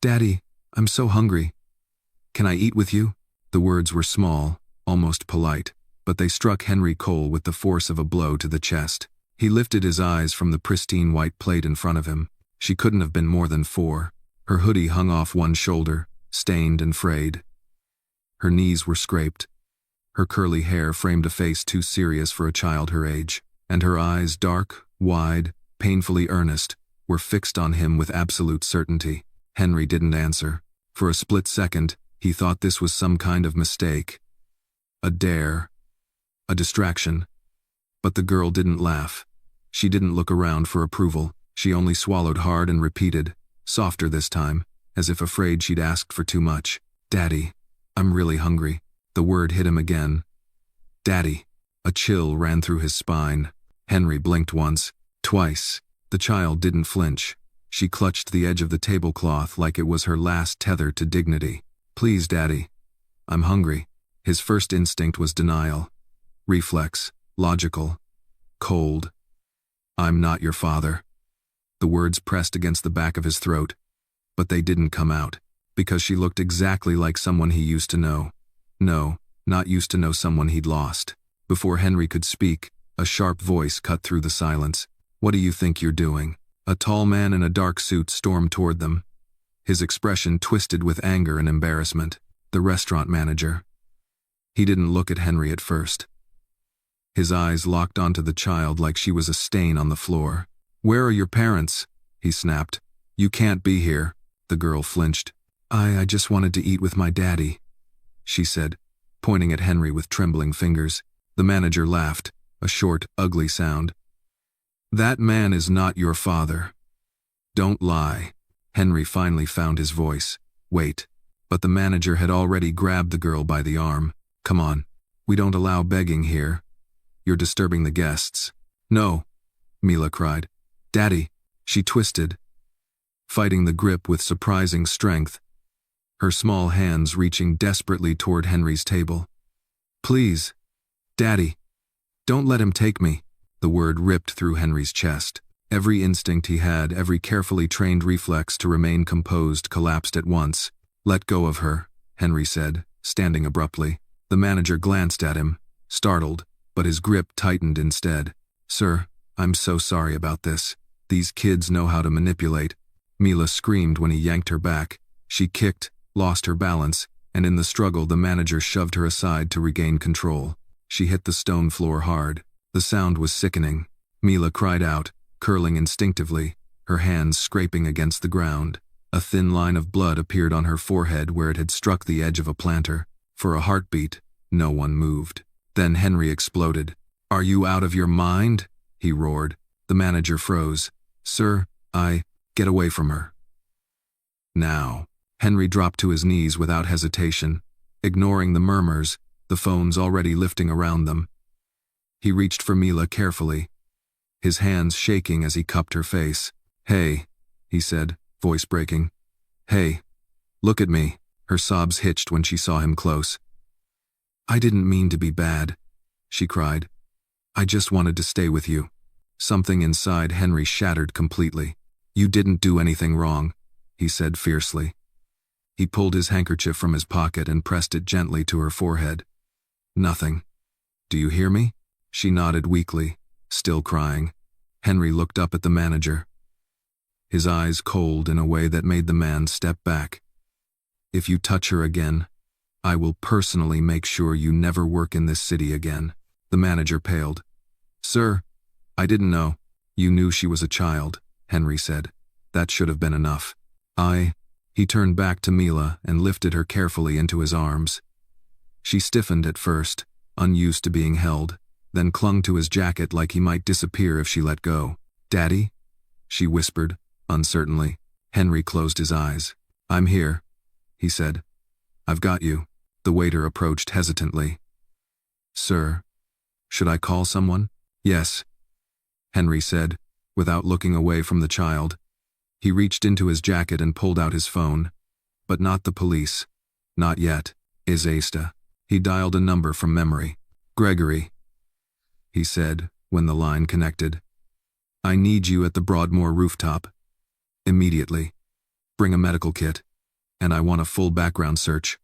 "Daddy, I'm so hungry. Can I eat with you?" The words were small, almost polite, but they struck Henry Cole with the force of a blow to the chest. He lifted his eyes from the pristine white plate in front of him. She couldn't have been more than 4. Her hoodie hung off one shoulder, stained and frayed. Her knees were scraped. Her curly hair framed a face too serious for a child her age, and her eyes, dark, wide, painfully earnest, were fixed on him with absolute certainty. Henry didn't answer. For a split second, he thought this was some kind of mistake. A dare. A distraction. But the girl didn't laugh. She didn't look around for approval. She only swallowed hard and repeated, softer this time, as if afraid she'd asked for too much. "Daddy, I'm really hungry." The word hit him again. "Daddy." A chill ran through his spine. Henry blinked once, twice. The child didn't flinch. She clutched the edge of the tablecloth like it was her last tether to dignity. "Please, Daddy. I'm hungry." His first instinct was denial. Reflex. Logical. Cold. "I'm not your father." The words pressed against the back of his throat, but they didn't come out, because she looked exactly like someone he used to know. No, not used to know someone he'd lost. Before Henry could speak, a sharp voice cut through the silence. "What do you think you're doing?" A tall man in a dark suit stormed toward them. His expression twisted with anger and embarrassment. The restaurant manager. He didn't look at Henry at first. His eyes locked onto the child like she was a stain on the floor. "Where are your parents?" he snapped. "You can't be here." The girl flinched. I just wanted to eat with my daddy," she said, pointing at Henry with trembling fingers. The manager laughed, a short, ugly sound. "That man is not your father. Don't lie." Henry finally found his voice. "Wait." But the manager had already grabbed the girl by the arm. "Come on. We don't allow begging here. You're disturbing the guests." "No," Mila cried. "Daddy." She twisted, fighting the grip with surprising strength, her small hands reaching desperately toward Henry's table. "Please, Daddy, don't let him take me." The word ripped through Henry's chest. Every instinct he had, every carefully trained reflex to remain composed collapsed at once. "Let go of her," Henry said, standing abruptly. The manager glanced at him, startled, but his grip tightened instead. "Sir, I'm so sorry about this. These kids know how to manipulate." Mila screamed when he yanked her back. She kicked, lost her balance, and in the struggle the manager shoved her aside to regain control. She hit the stone floor hard. The sound was sickening. Mila cried out, curling instinctively, her hands scraping against the ground. A thin line of blood appeared on her forehead where it had struck the edge of a planter. For a heartbeat, no one moved. Then Henry exploded. "Are you out of your mind?" he roared. The manager froze. "Sir, get away from her." Now. Henry dropped to his knees without hesitation, ignoring the murmurs, the phones already lifting around them. He reached for Mila carefully, his hands shaking as he cupped her face. "Hey," he said, voice breaking. "Hey, look at me." Her sobs hitched when she saw him close. "I didn't mean to be bad," she cried. "I just wanted to stay with you." Something inside Henry shattered completely. "You didn't do anything wrong," he said fiercely. He pulled his handkerchief from his pocket and pressed it gently to her forehead. "Nothing. Do you hear me?" She nodded weakly, still crying. Henry looked up at the manager, his eyes cold in a way that made the man step back. "If you touch her again, I will personally make sure you never work in this city again." The manager paled. "Sir, I didn't know." "You knew she was a child," Henry said. "That should have been enough." He turned back to Mila and lifted her carefully into his arms. She stiffened at first, unused to being held, then clung to his jacket like he might disappear if she let go. "Daddy?" she whispered, uncertainly. Henry closed his eyes. "I'm here," he said. "I've got you." The waiter approached hesitantly. "Sir, should I call someone?" "Yes," Henry said, without looking away from the child. He reached into his jacket and pulled out his phone. But not the police. Not yet. Izesta. He dialed a number from memory. "Gregory," he said, when the line connected. "I need you at the Broadmoor rooftop. Immediately. Bring a medical kit." And I want a full background search.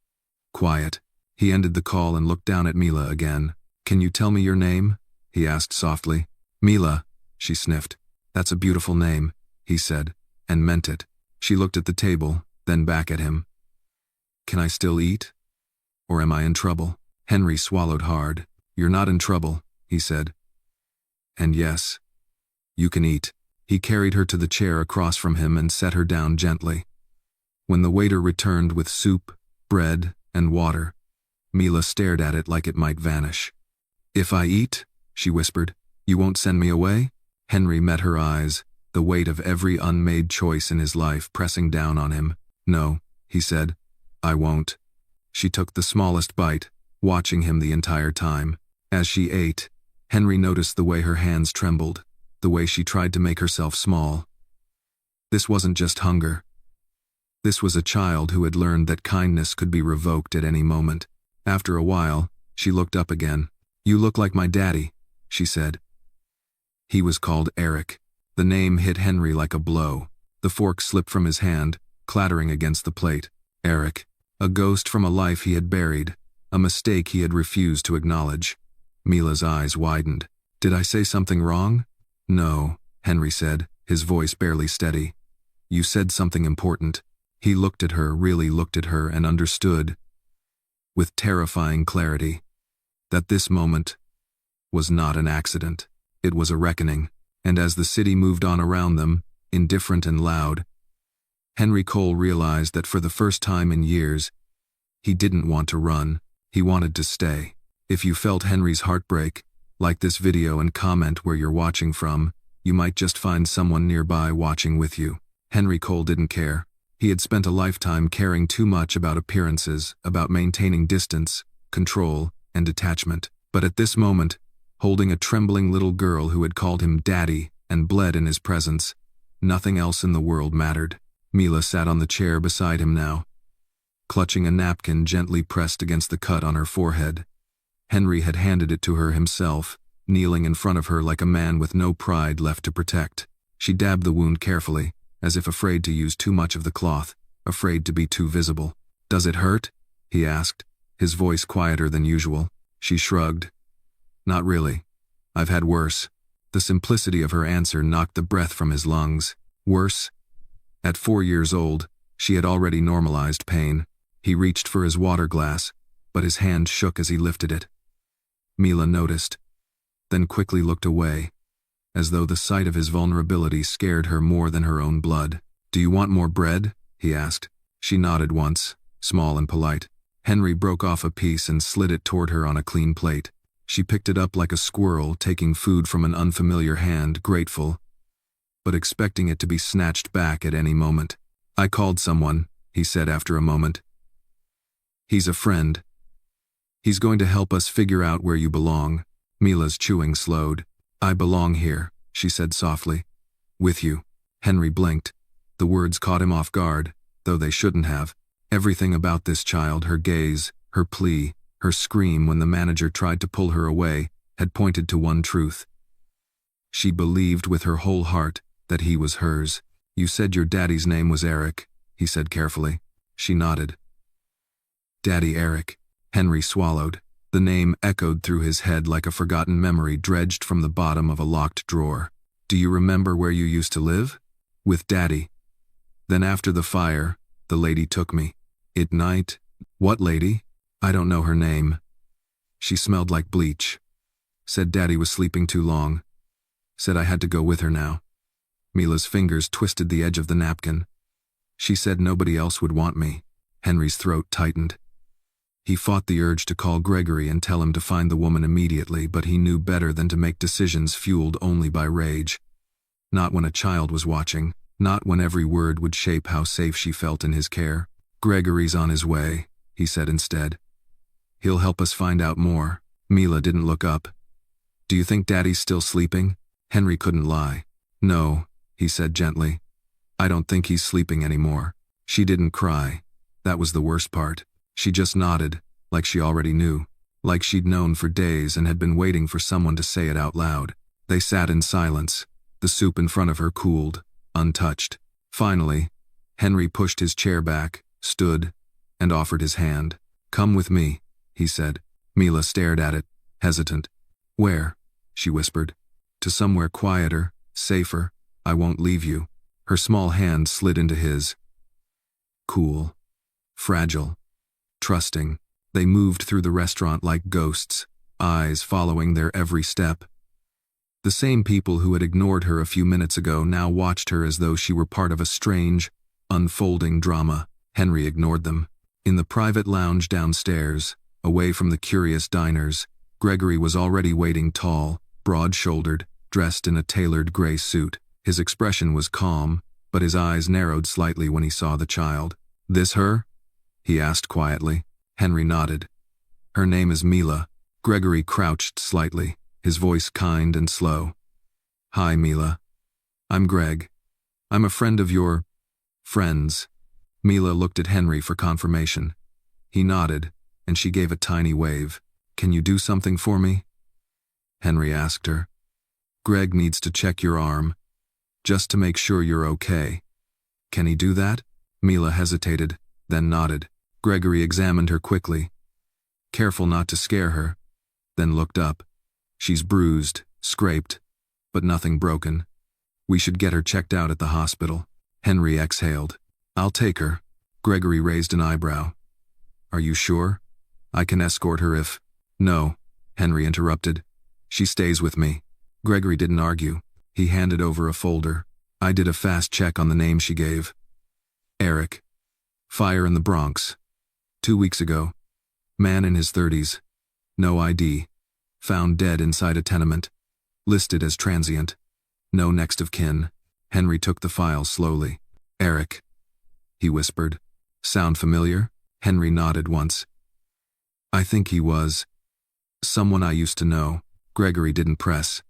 Quiet. He ended the call and looked down at Mila again. Can you tell me your name? He asked softly. Mila, she sniffed. That's a beautiful name, he said, and meant it. She looked at the table, then back at him. Can I still eat? Or am I in trouble? Henry swallowed hard. You're not in trouble, he said. And yes, you can eat. He carried her to the chair across from him and set her down gently. When the waiter returned with soup, bread, and water, Mila stared at it like it might vanish. If I eat, she whispered, you won't send me away? Henry met her eyes, the weight of every unmade choice in his life pressing down on him. No, he said, I won't. She took the smallest bite, watching him the entire time. As she ate, Henry noticed the way her hands trembled, the way she tried to make herself small. This wasn't just hunger. This was a child who had learned that kindness could be revoked at any moment. After a while, she looked up again. You look like my daddy, she said. He was called Eric. The name hit Henry like a blow. The fork slipped from his hand, clattering against the plate. Eric, a ghost from a life he had buried, a mistake he had refused to acknowledge. Mila's eyes widened. Did I say something wrong? No, Henry said, his voice barely steady. You said something important. He looked at her, really looked at her, and understood, with terrifying clarity, that this moment was not an accident. It was a reckoning, and as the city moved on around them, indifferent and loud, Henry Cole realized that for the first time in years, he didn't want to run, he wanted to stay. If you felt Henry's heartbreak, like this video and comment where you're watching from, you might just find someone nearby watching with you. Henry Cole didn't care. He had spent a lifetime caring too much about appearances, about maintaining distance, control, and detachment. But at this moment, holding a trembling little girl who had called him daddy and bled in his presence, nothing else in the world mattered. Mila sat on the chair beside him now, clutching a napkin gently pressed against the cut on her forehead. Henry had handed it to her himself, kneeling in front of her like a man with no pride left to protect. She dabbed the wound carefully, as if afraid to use too much of the cloth, afraid to be too visible. Does it hurt? He asked, his voice quieter than usual. She shrugged. Not really. I've had worse. The simplicity of her answer knocked the breath from his lungs. Worse? At 4 years old, she had already normalized pain. He reached for his water glass, but his hand shook as he lifted it. Mila noticed, then quickly looked away, as though the sight of his vulnerability scared her more than her own blood. Do you want more bread? He asked. She nodded once, small and polite. Henry broke off a piece and slid it toward her on a clean plate. She picked it up like a squirrel taking food from an unfamiliar hand, grateful, but expecting it to be snatched back at any moment. I called someone, he said after a moment. He's a friend. He's going to help us figure out where you belong. Mila's chewing slowed. I belong here, she said softly. With you. Henry blinked. The words caught him off guard, though they shouldn't have. Everything about this child, her gaze, her plea, her scream when the manager tried to pull her away, had pointed to one truth. She believed with her whole heart that he was hers. You said your daddy's name was Eric, he said carefully. She nodded. Daddy Eric. Henry swallowed. The name echoed through his head like a forgotten memory dredged from the bottom of a locked drawer. Do you remember where you used to live? With Daddy. Then after the fire, the lady took me. At night. What lady? I don't know her name. She smelled like bleach. Said Daddy was sleeping too long. Said I had to go with her now. Mila's fingers twisted the edge of the napkin. She said nobody else would want me. Henry's throat tightened. He fought the urge to call Gregory and tell him to find the woman immediately, but he knew better than to make decisions fueled only by rage. Not when a child was watching, not when every word would shape how safe she felt in his care. Gregory's on his way, he said instead. He'll help us find out more. Mila didn't look up. Do you think Daddy's still sleeping? Henry couldn't lie. No, he said gently. I don't think he's sleeping anymore. She didn't cry. That was the worst part. She just nodded, like she already knew, like she'd known for days and had been waiting for someone to say it out loud. They sat in silence. The soup in front of her cooled, untouched. Finally, Henry pushed his chair back, stood, and offered his hand. "Come with me," he said. Mila stared at it, hesitant. "Where?" she whispered. "To somewhere quieter, safer. I won't leave you." Her small hand slid into his. Cool. Fragile. Trusting. They moved through the restaurant like ghosts, eyes following their every step. The same people who had ignored her a few minutes ago now watched her as though she were part of a strange, unfolding drama. Henry ignored them. In the private lounge downstairs, away from the curious diners, Gregory was already waiting, tall, broad-shouldered, dressed in a tailored gray suit. His expression was calm, but his eyes narrowed slightly when he saw the child. "This her?" he asked quietly. Henry nodded. "Her name is Mila." Gregory crouched slightly, his voice kind and slow. "Hi, Mila. I'm Greg. I'm a friend of your friend's." Mila looked at Henry for confirmation. He nodded, and she gave a tiny wave. "Can you do something for me?" Henry asked her. "Greg needs to check your arm, just to make sure you're okay." "Can he do that?" Mila hesitated, then nodded. Gregory examined her quickly, careful not to scare her, then looked up. "She's bruised, scraped, but nothing broken. We should get her checked out at the hospital." Henry exhaled. "I'll take her." Gregory raised an eyebrow. "Are you sure? I can escort her if—" "No," Henry interrupted. "She stays with me." Gregory didn't argue. He handed over a folder. "I did a fast check on the name she gave. Eric. Fire in the Bronx. 2 weeks ago. Man in his 30s. No ID. Found dead inside a tenement. Listed as transient. No next of kin." Henry took the file slowly. "Eric," he whispered. "Sound familiar?" Henry nodded once. "I think he was someone I used to know." Gregory didn't press.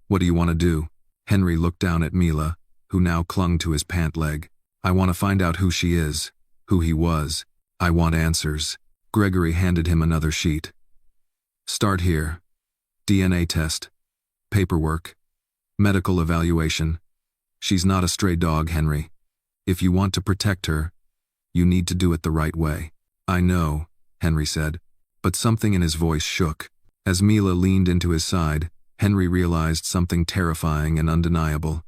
"What do you want to do?" Henry looked down at Mila, who now clung to his pant leg. "I want to find out who she is, who he was. I want answers." Gregory handed him another sheet. "Start here. DNA test. Paperwork. Medical evaluation. She's not a stray dog, Henry. If you want to protect her, you need to do it the right way." "I know," Henry said, but something in his voice shook. As Mila leaned into his side, Henry realized something terrifying and undeniable.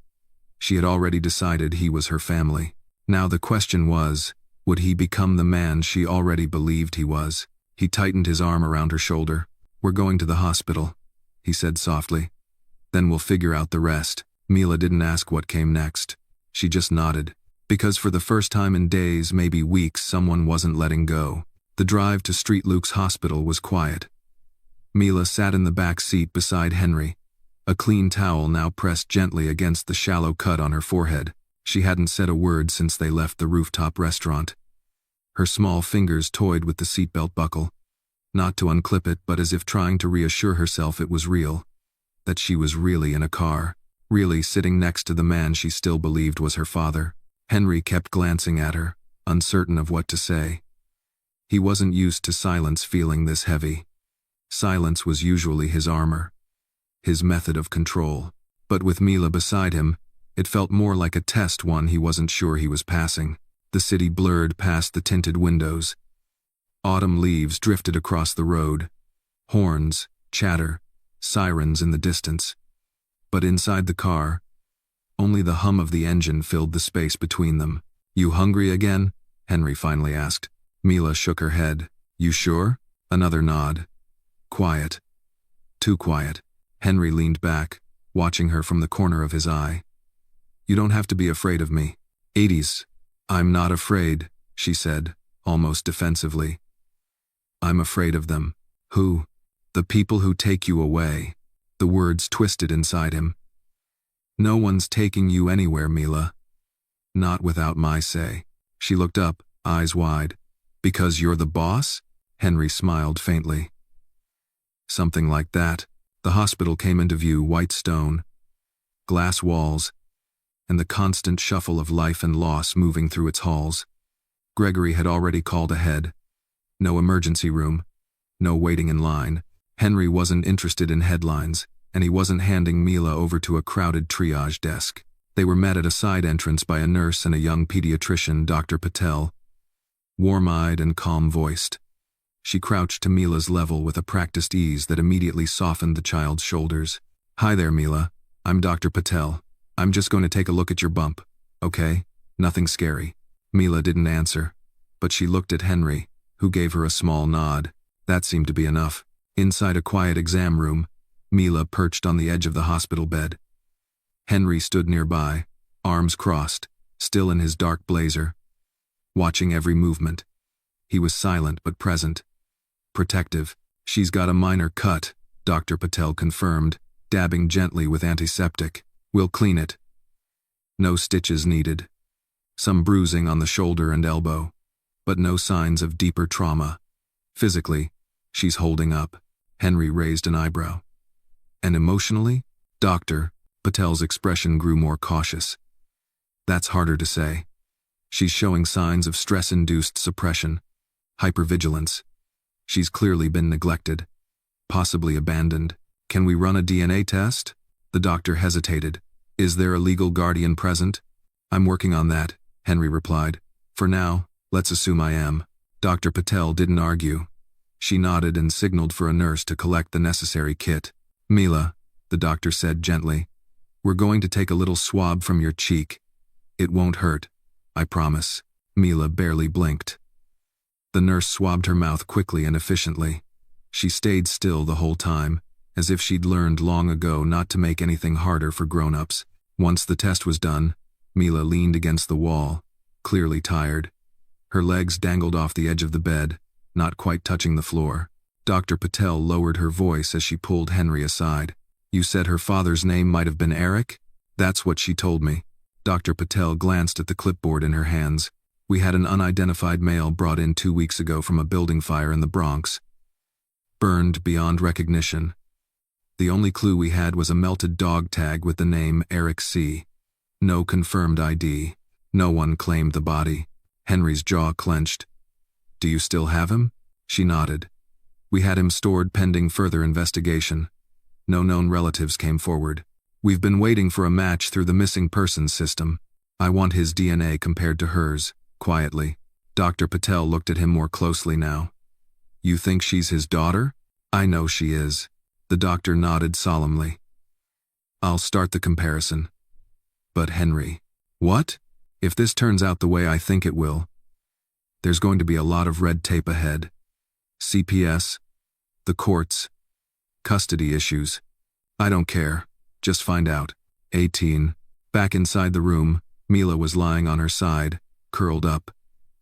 She had already decided he was her family. Now the question was, would he become the man she already believed he was? He tightened his arm around her shoulder. "We're going to the hospital," he said softly. "Then we'll figure out the rest." Mila didn't ask what came next. She just nodded. Because for the first time in days, maybe weeks, someone wasn't letting go. The drive to Street Luke's hospital was quiet. Mila sat in the back seat beside Henry, a clean towel now pressed gently against the shallow cut on her forehead. She hadn't said a word since they left the rooftop restaurant. Her small fingers toyed with the seatbelt buckle, not to unclip it, but as if trying to reassure herself it was real, that she was really in a car, really sitting next to the man she still believed was her father. Henry kept glancing at her, uncertain of what to say. He wasn't used to silence feeling this heavy. Silence was usually his armor, his method of control. But with Mila beside him, it felt more like a test, one he wasn't sure he was passing. The city blurred past the tinted windows. Autumn leaves drifted across the road. Horns, chatter, sirens in the distance. But inside the car, only the hum of the engine filled the space between them. "You hungry again?" Henry finally asked. Mila shook her head. "You sure?" Another nod. "Quiet. Too quiet." Henry leaned back, watching her from the corner of his eye. "You don't have to be afraid of me." "80s. I'm not afraid," she said, almost defensively. "I'm afraid of them." "Who?" "The people who take you away." The words twisted inside him. "No one's taking you anywhere, Mila. Not without my say." She looked up, eyes wide. "Because you're the boss?" Henry smiled faintly. "Something like that." The hospital came into view, white stone, glass walls, and the constant shuffle of life and loss moving through its halls. Gregory had already called ahead. No emergency room, no waiting in line. Henry wasn't interested in headlines, and he wasn't handing Mila over to a crowded triage desk. They were met at a side entrance by a nurse and a young pediatrician, Dr. Patel. warm-eyed and calm-voiced. She crouched to Mila's level with a practiced ease that immediately softened the child's shoulders. "Hi there, Mila. I'm Dr. Patel. I'm just going to take a look at your bump, okay? Nothing scary." Mila didn't answer, but she looked at Henry, who gave her a small nod. That seemed to be enough. Inside a quiet exam room, Mila perched on the edge of the hospital bed. Henry stood nearby, arms crossed, still in his dark blazer, watching every movement. He was silent but present. Protective. "She's got a minor cut," Dr. Patel confirmed, dabbing gently with antiseptic. "We'll clean it. No stitches needed. Some bruising on the shoulder and elbow, but no signs of deeper trauma. Physically, she's holding up." Henry raised an eyebrow. "And emotionally?" Dr. Patel's expression grew more cautious. "That's harder to say. She's showing signs of stress-induced suppression, hypervigilance. She's clearly been neglected, possibly abandoned. Can we run a DNA test?" The doctor hesitated. "Is there a legal guardian present?" "I'm working on that," Henry replied. "For now, let's assume I am." Dr. Patel didn't argue. She nodded and signaled for a nurse to collect the necessary kit. "Mila," the doctor said gently, "we're going to take a little swab from your cheek. It won't hurt, I promise." Mila barely blinked. The nurse swabbed her mouth quickly and efficiently. She stayed still the whole time, as if she'd learned long ago not to make anything harder for grown-ups. Once the test was done, Mila leaned against the wall, clearly tired. Her legs dangled off the edge of the bed, not quite touching the floor. Dr. Patel lowered her voice as she pulled Henry aside. "You said her father's name might have been Eric?" "That's what she told me." Dr. Patel glanced at the clipboard in her hands. "We had an unidentified male brought in 2 weeks ago from a building fire in the Bronx. Burned beyond recognition. The only clue we had was a melted dog tag with the name Eric C. No confirmed ID. No one claimed the body." Henry's jaw clenched. "Do you still have him?" She nodded. "We had him stored pending further investigation. No known relatives came forward. We've been waiting for a match through the missing persons system. I want his DNA compared to hers." Quietly, Dr. Patel looked at him more closely now. "You think she's his daughter?" "I know she is." The doctor nodded solemnly. "I'll start the comparison." "But Henry." "What? If this turns out the way I think it will, there's going to be a lot of red tape ahead. CPS, the courts, custody issues. I don't care. Just find out." 18. Back inside the room, Mila was lying on her side, curled up.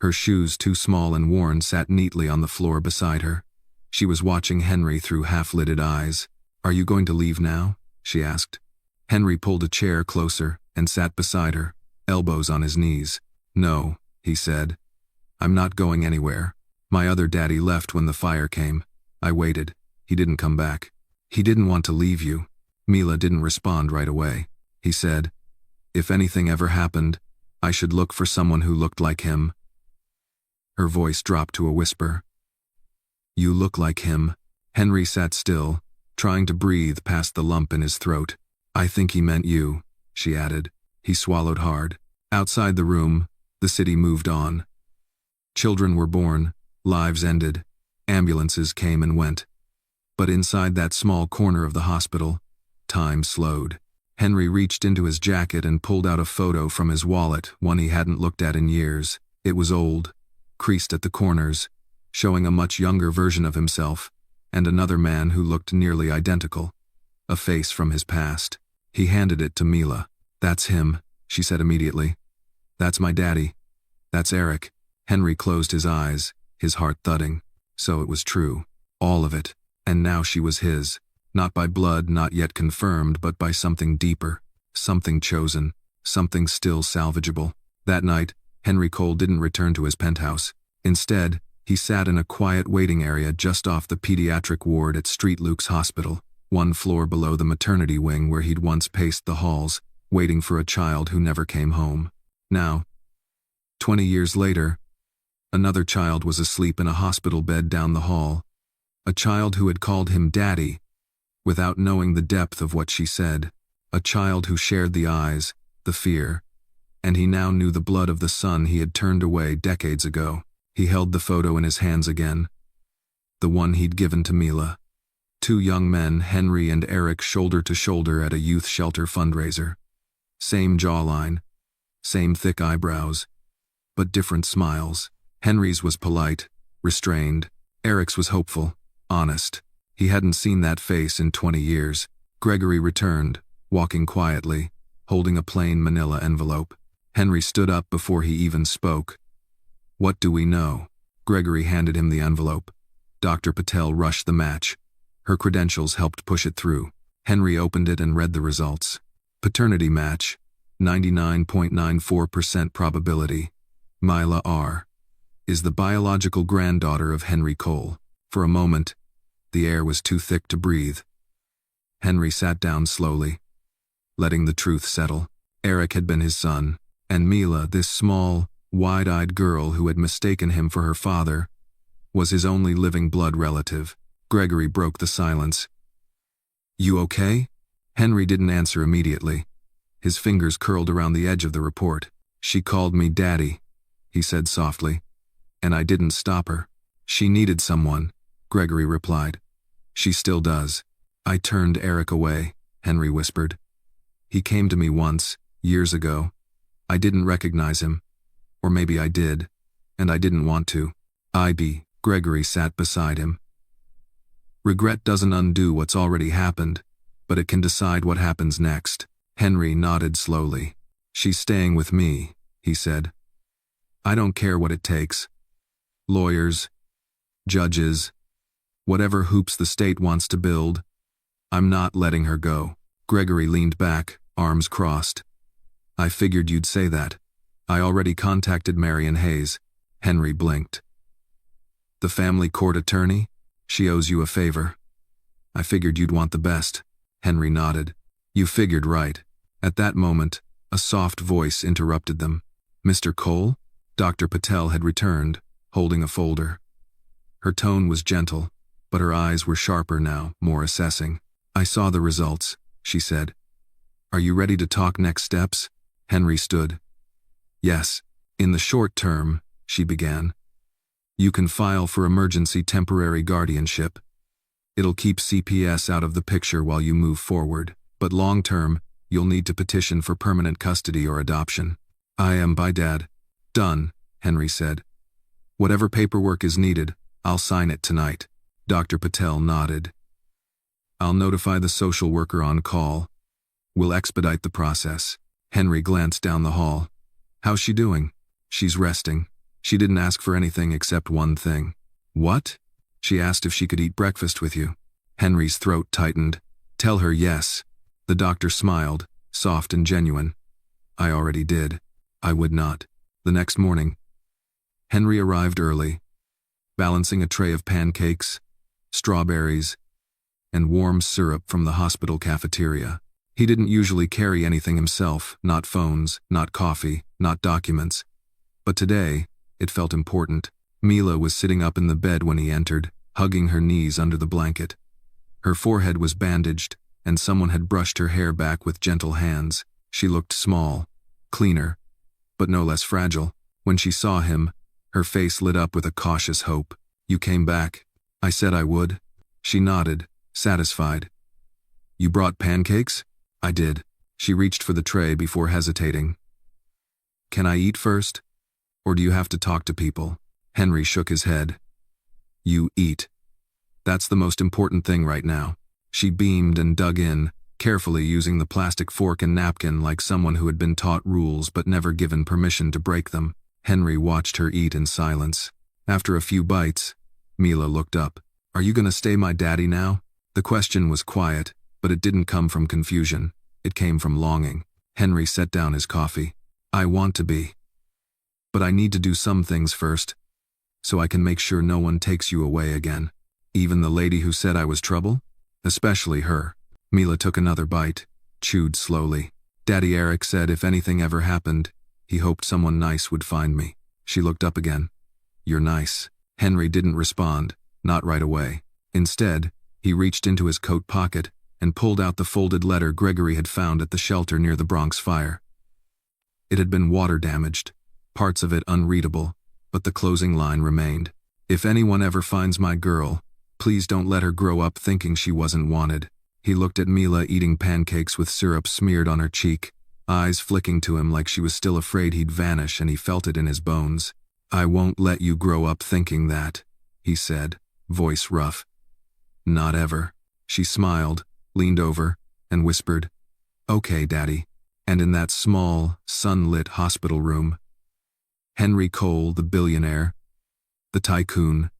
Her shoes, too small and worn, sat neatly on the floor beside her. She was watching Henry through half-lidded eyes. "Are you going to leave now?" she asked. Henry pulled a chair closer and sat beside her, elbows on his knees. "No," he said. "I'm not going anywhere. My other daddy left when the fire came. I waited. He didn't come back. He didn't want to leave you." Mila didn't respond right away. He said, "If anything ever happened, I should look for someone who looked like him." Her voice dropped to a whisper. "You look like him." Henry sat still, trying to breathe past the lump in his throat. "I think he meant you," she added. He swallowed hard. Outside the room, the city moved on. Children were born, lives ended, ambulances came and went. But inside that small corner of the hospital, time slowed. Henry reached into his jacket and pulled out a photo from his wallet, one he hadn't looked at in years. It was old, creased at the corners, showing a much younger version of himself, and another man who looked nearly identical, a face from his past. He handed it to Mila. "That's him," she said immediately. "That's my daddy. That's Eric." Henry closed his eyes, his heart thudding. So it was true. All of it. And now she was his. Not by blood, not yet confirmed, but by something deeper, something chosen, something still salvageable. That night, Henry Cole didn't return to his penthouse. Instead, he sat in a quiet waiting area just off the pediatric ward at St. Luke's Hospital, one floor below the maternity wing where he'd once paced the halls, waiting for a child who never came home. Now, 20 years later, another child was asleep in a hospital bed down the hall. A child who had called him Daddy, without knowing the depth of what she said. A child who shared the eyes, the fear, and he now knew the blood of the son he had turned away decades ago. He held the photo in his hands again. The one he'd given to Mila. 2 young men, Henry and Eric, shoulder to shoulder at a youth shelter fundraiser. Same jawline, same thick eyebrows, but different smiles. Henry's was polite, restrained. Eric's was hopeful, honest. He hadn't seen that face in 20 years. Gregory returned, walking quietly, holding a plain manila envelope. Henry stood up before he even spoke. "What do we know?" Gregory handed him the envelope. Dr. Patel rushed the match. Her credentials helped push it through. Henry opened it and read the results. Paternity match, 99.94% probability. Mila R. is the biological granddaughter of Henry Cole. For a moment, the air was too thick to breathe. Henry sat down slowly, letting the truth settle. Eric had been his son, and Mila, this small, wide-eyed girl who had mistaken him for her father, was his only living blood relative. Gregory broke the silence. "You okay?" Henry didn't answer immediately. His fingers curled around the edge of the report. "She called me Daddy," he said softly, "and I didn't stop her. She needed someone," Gregory replied. "She still does." "I turned Eric away," Henry whispered. "He came to me once, years ago. I didn't recognize him. Or maybe I did, and I didn't want to." Gregory sat beside him. "Regret doesn't undo what's already happened, but it can decide what happens next." Henry nodded slowly. "She's staying with me," he said. "I don't care what it takes. Lawyers, judges, whatever hoops the state wants to build, I'm not letting her go." Gregory leaned back, arms crossed. "I figured you'd say that. I already contacted Marion Hayes." Henry blinked. "The family court attorney? She owes you a favor." "I figured you'd want the best." Henry nodded. "You figured right." At that moment, a soft voice interrupted them. "Mr. Cole?" Dr. Patel had returned, holding a folder. Her tone was gentle, but her eyes were sharper now, more assessing. "I saw the results," she said. "Are you ready to talk next steps?" Henry stood. "Yes. In the short term," she began, "you can file for emergency temporary guardianship. It'll keep CPS out of the picture while you move forward. But long term, you'll need to petition for permanent custody or adoption." "I am by Dad." "Done," Henry said. "Whatever paperwork is needed, I'll sign it tonight." Dr. Patel nodded. "I'll notify the social worker on call. We'll expedite the process." Henry glanced down the hall. "How's she doing?" "She's resting. She didn't ask for anything except one thing." "What?" "She asked if she could eat breakfast with you." Henry's throat tightened. "Tell her yes." The doctor smiled, soft and genuine. "I already did. I would not." The next morning, Henry arrived early, balancing a tray of pancakes, strawberries, and warm syrup from the hospital cafeteria. He didn't usually carry anything himself, not phones, not coffee, not documents. But today, it felt important. Mila was sitting up in the bed when he entered, hugging her knees under the blanket. Her forehead was bandaged, and someone had brushed her hair back with gentle hands. She looked small, cleaner, but no less fragile. When she saw him, her face lit up with a cautious hope. "You came back." "I said I would." She nodded, satisfied. "You brought pancakes?" "I did." She reached for the tray before hesitating. "Can I eat first? Or do you have to talk to people?" Henry shook his head. "You eat. That's the most important thing right now." She beamed and dug in, carefully using the plastic fork and napkin like someone who had been taught rules but never given permission to break them. Henry watched her eat in silence. After a few bites, Mila looked up. "Are you gonna stay my daddy now?" The question was quiet, but it didn't come from confusion. It came from longing. Henry set down his coffee. "I want to be. But I need to do some things first, so I can make sure no one takes you away again. Even the lady who said I was trouble? Especially her." Mila took another bite, chewed slowly. "Daddy Eric said if anything ever happened, he hoped someone nice would find me." She looked up again. "You're nice." Henry didn't respond, not right away. Instead, he reached into his coat pocket and pulled out the folded letter Gregory had found at the shelter near the Bronx fire. It had been water damaged, parts of it unreadable, but the closing line remained. If anyone ever finds my girl, please don't let her grow up thinking she wasn't wanted. He looked at Mila eating pancakes with syrup smeared on her cheek, eyes flicking to him like she was still afraid he'd vanish, and he felt it in his bones. I won't let you grow up thinking that, he said, voice rough. Not ever. She smiled, leaned over, and whispered, Okay, Daddy. And in that small, sunlit hospital room, Henry Cole, the billionaire, the tycoon,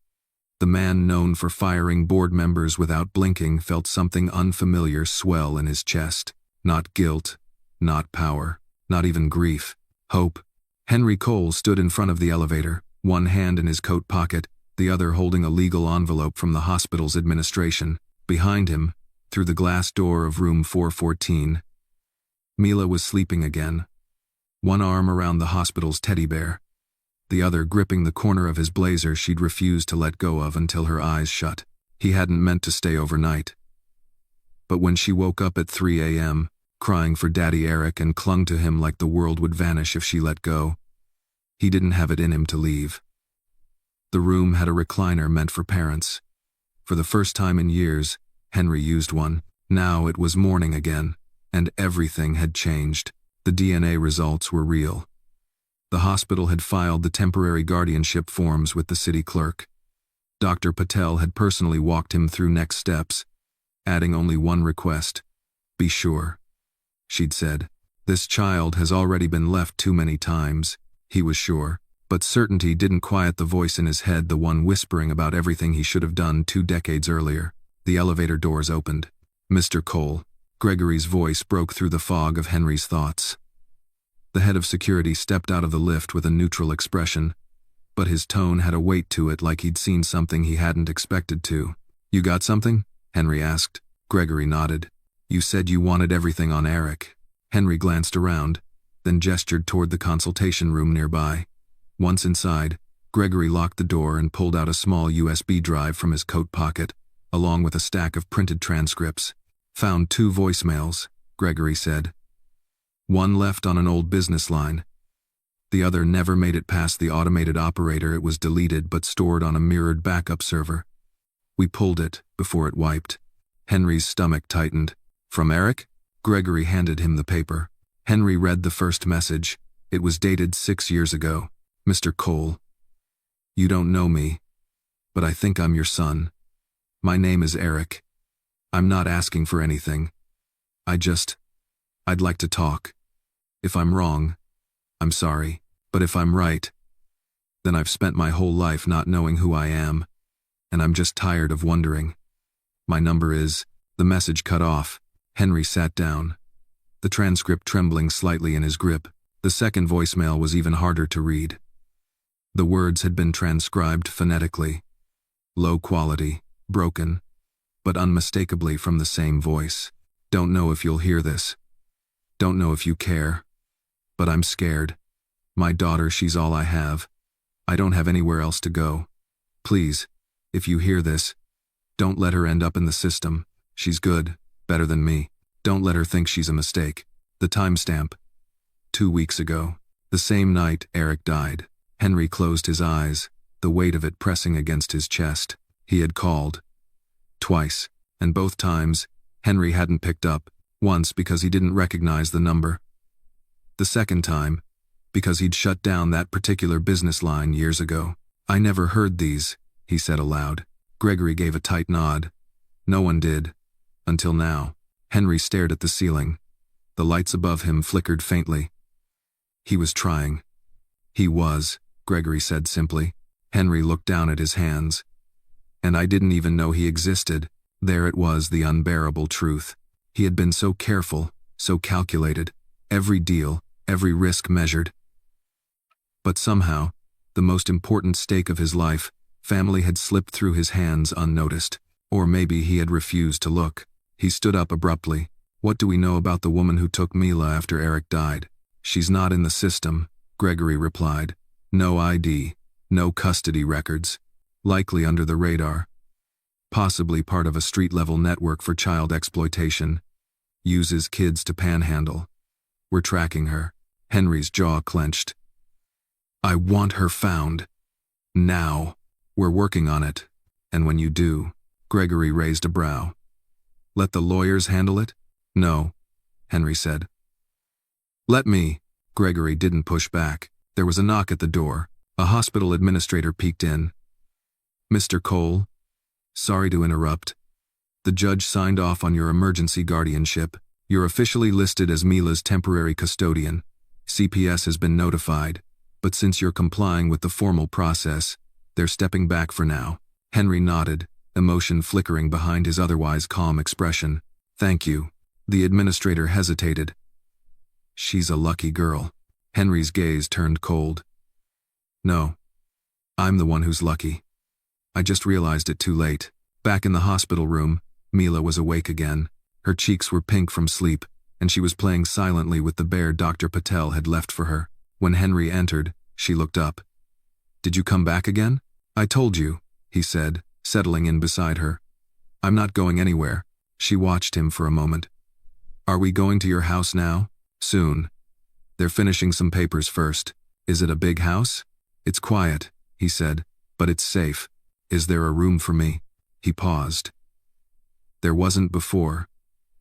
the man known for firing board members without blinking, felt something unfamiliar swell in his chest. Not guilt, not power, not even grief. Hope. Henry Cole stood in front of the elevator, one hand in his coat pocket, the other holding a legal envelope from the hospital's administration. Behind him, through the glass door of room 414, Mila was sleeping again, one arm around the hospital's teddy bear, the other gripping the corner of his blazer she'd refused to let go of until her eyes shut. He hadn't meant to stay overnight. But when she woke up at 3 a.m., crying for Daddy Eric and clung to him like the world would vanish if she let go, he didn't have it in him to leave. The room had a recliner meant for parents. For the first time in years, Henry used one. Now it was morning again, and everything had changed. The DNA results were real. The hospital had filed the temporary guardianship forms with the city clerk. Dr. Patel had personally walked him through next steps, adding only one request. Be sure, she'd said. This child has already been left too many times, he was sure. But certainty didn't quiet the voice in his head, the one whispering about everything he should have done 2 decades earlier. The elevator doors opened. Mr. Cole. Gregory's voice broke through the fog of Henry's thoughts. The head of security stepped out of the lift with a neutral expression, but his tone had a weight to it, like he'd seen something he hadn't expected to. You got something? Henry asked. Gregory nodded. You said you wanted everything on Eric. Henry glanced around, then gestured toward the consultation room nearby. Once inside, Gregory locked the door and pulled out a small USB drive from his coat pocket, along with a stack of printed transcripts. Found 2 voicemails, Gregory said. One left on an old business line. The other never made it past the automated operator. It was deleted but stored on a mirrored backup server. We pulled it before it wiped. Henry's stomach tightened. From Eric? Gregory handed him the paper. Henry read the first message. It was dated 6 years ago. Mr. Cole, you don't know me, but I think I'm your son. My name is Eric. I'm not asking for anything. I'd like to talk. If I'm wrong, I'm sorry. But if I'm right, then I've spent my whole life not knowing who I am, and I'm just tired of wondering. My number is... The message cut off. Henry sat down, the transcript trembling slightly in his grip. The second voicemail was even harder to read. The words had been transcribed phonetically. Low quality, broken, but unmistakably from the same voice. Don't know if you'll hear this. Don't know if you care. But I'm scared. My daughter, she's all I have. I don't have anywhere else to go. Please, if you hear this, don't let her end up in the system. She's good, better than me. Don't let her think she's a mistake. The timestamp. 2 weeks ago. The same night Eric died. Henry closed his eyes, the weight of it pressing against his chest. He had called. Twice, and both times, Henry hadn't picked up. Once because he didn't recognize the number. The second time, because he'd shut down that particular business line years ago. I never heard these, he said aloud. Gregory gave a tight nod. No one did. Until now. Henry stared at the ceiling. The lights above him flickered faintly. He was trying. He was, Gregory said simply. Henry looked down at his hands. And I didn't even know he existed. There it was, the unbearable truth. He had been so careful, so calculated. Every deal, every risk measured. But somehow, the most important stake of his life, family, had slipped through his hands unnoticed. Or maybe he had refused to look. He stood up abruptly. What do we know about the woman who took Mila after Eric died? She's not in the system, Gregory replied. No ID, no custody records. Likely under the radar. Possibly part of a street-level network for child exploitation. Uses kids to panhandle. We're tracking her. Henry's jaw clenched. I want her found, Now. We're working on it. And when you do, Gregory raised a brow. Let the lawyers handle it? No, Henry said. Let me. Gregory didn't push back. There was a knock at the door. A hospital administrator peeked in. Mr. Cole? Sorry to interrupt. The judge signed off on your emergency guardianship. You're officially listed as Mila's temporary custodian. CPS has been notified, but since you're complying with the formal process, they're stepping back for now. Henry nodded, emotion flickering behind his otherwise calm expression. Thank you. The administrator hesitated. She's a lucky girl. Henry's gaze turned cold. No. I'm the one who's lucky. I just realized it too late. Back in the hospital room, Mila was awake again. Her cheeks were pink from sleep, and she was playing silently with the bear Dr. Patel had left for her. When Henry entered, she looked up. Did you come back again? I told you, he said, settling in beside her. I'm not going anywhere. She watched him for a moment. Are we going to your house now? Soon. They're finishing some papers first. Is it a big house? It's quiet, he said, but it's safe. Is there a room for me? He paused. There wasn't before,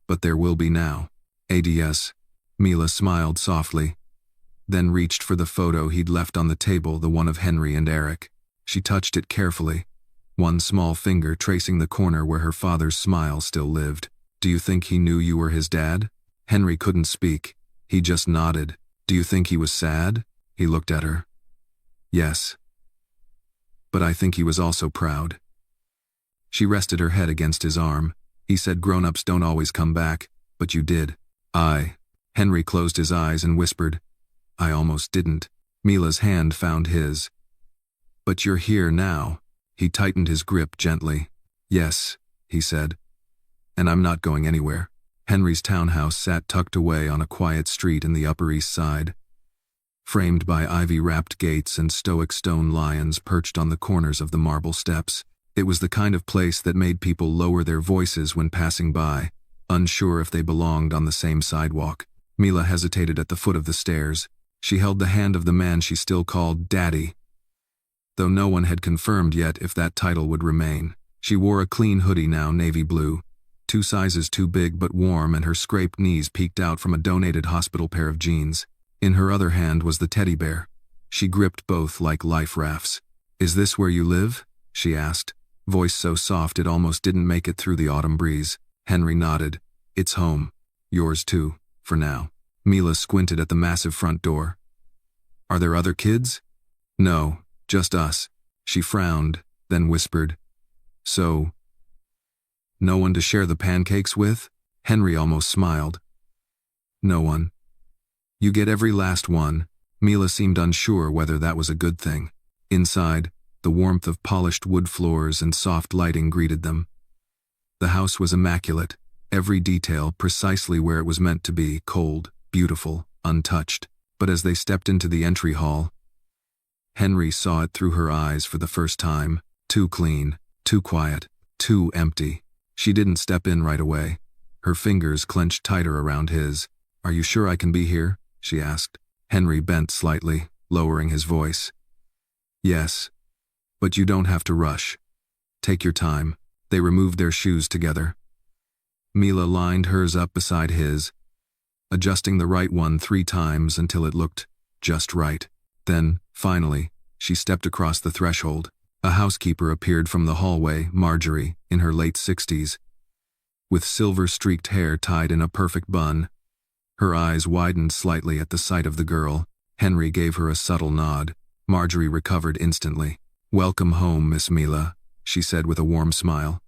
but there will be now. ADS. Mila smiled softly, then reached for the photo he'd left on the table, the one of Henry and Eric. She touched it carefully, one small finger tracing the corner where her father's smile still lived. Do you think he knew you were his dad? Henry couldn't speak. He just nodded. Do you think he was sad? He looked at her. Yes. But I think he was also proud. She rested her head against his arm. He said grown-ups don't always come back, but you did. Henry closed his eyes and whispered, I almost didn't. Mila's hand found his. But you're here now. He tightened his grip gently. Yes, he said. And I'm not going anywhere. Henry's townhouse sat tucked away on a quiet street in the Upper East Side. Framed by ivy-wrapped gates and stoic stone lions perched on the corners of the marble steps. It was the kind of place that made people lower their voices when passing by, unsure if they belonged on the same sidewalk. Mila hesitated at the foot of the stairs. She held the hand of the man she still called Daddy, though no one had confirmed yet if that title would remain. She wore a clean hoodie, now navy blue, 2 sizes too big but warm, and her scraped knees peeked out from a donated hospital pair of jeans. In her other hand was the teddy bear. She gripped both like life rafts. Is this where you live? She asked, voice so soft it almost didn't make it through the autumn breeze. Henry nodded. It's home. Yours too, for now. Mila squinted at the massive front door. Are there other kids? No, just us. She frowned, then whispered. So, no one to share the pancakes with? Henry almost smiled. No one. You get every last one. Mila seemed unsure whether that was a good thing. Inside, the warmth of polished wood floors and soft lighting greeted them. The house was immaculate, every detail precisely where it was meant to be, cold, beautiful, untouched. But as they stepped into the entry hall, Henry saw it through her eyes for the first time. Too clean, too quiet, too empty. She didn't step in right away. Her fingers clenched tighter around his. Are you sure I can be here? She asked. Henry bent slightly, lowering his voice. Yes, but you don't have to rush. Take your time. They removed their shoes together. Mila lined hers up beside his, adjusting the right one 3 times until it looked just right. Then, finally, she stepped across the threshold. A housekeeper appeared from the hallway, Marjorie, in her late 60s, with silver-streaked hair tied in a perfect bun. Her eyes widened slightly at the sight of the girl. Henry gave her a subtle nod. Marjorie recovered instantly. Welcome home, Miss Mila, she said with a warm smile.